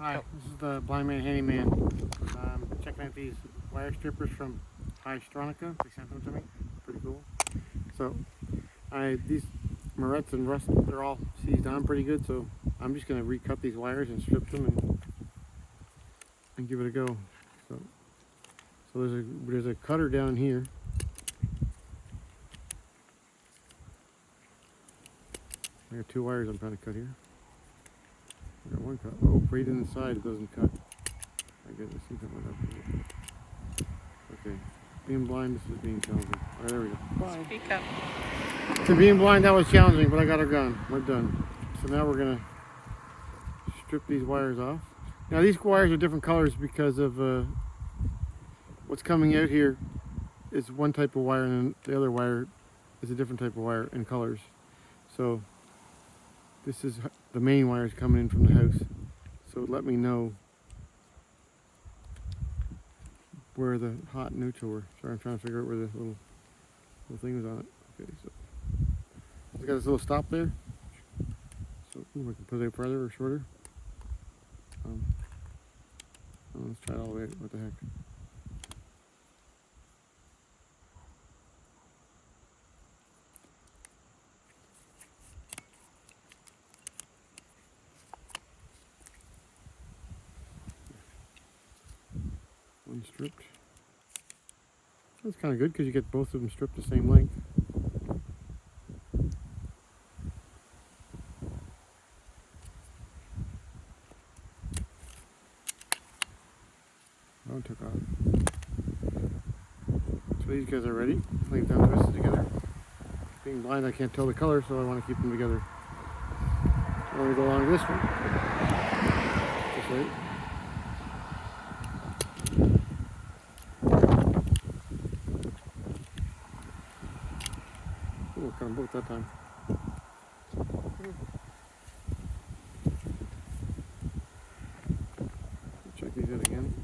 Hi, this is the Blind Man Handyman. Checking out these wire strippers from Straka. They sent them to me. Pretty cool. So, these morettes and rust, they're all seized on pretty good. So I'm just going to recut these wires and strip them and give it a go. So there's a cutter down here. I got two wires I'm trying to cut here. I got one cut. Oh, right inside it doesn't cut. I guess I see something up here. Okay. Being blind, this is being challenging. Alright, there we go. Bye. Speak up. So being blind, that was challenging, but I got her gun. We're done. So now we're gonna strip these wires off. Now these wires are different colors because of what's coming out here is one type of wire, and then the other wire is a different type of wire in colors. So this is the main wires coming in from the house. So let me know where the hot and neutral were. Sorry, I'm trying to figure out where the little thing was on it. Okay, so it's got this little stop there. So I can put it out farther or shorter. Let's try it all the way out. What the heck? One stripped. That's kind of good because you get both of them stripped the same length. Oh, it took off. So these guys are ready. Leave them twisted together. Being blind, I can't tell the color, so I want to keep them together. I'm going to go along this one. This way. Oh, got them both that time. Check these out again.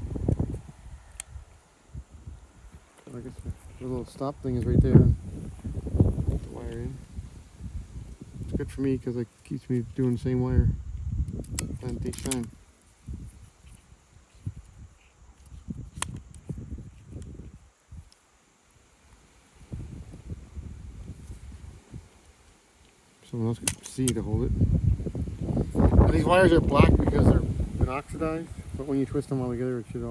So I guess the little stop thing is right there. Put the wire in. It's good for me because it keeps me doing the same wire at each time. Someone else can see to hold it. And these wires are black because they're been oxidized, but when you twist them all together, it should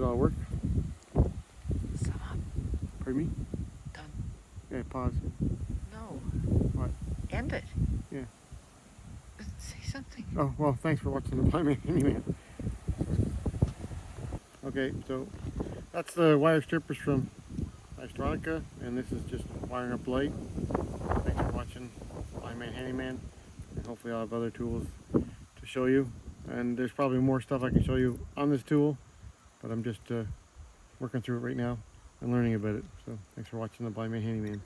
all work. Sum up. Pardon me? Done. Yeah, pause. No. What? End it. Yeah. Say something. Oh, well, thanks for watching the Blind Man Handyman. Okay, so that's the wire strippers from Straka, and this is just wiring up light. Thanks for watching Blind Man Handyman, and hopefully I'll have other tools to show you. And there's probably more stuff I can show you on this tool, but I'm just working through it right now and learning about it. So thanks for watching the Blind Man Handyman.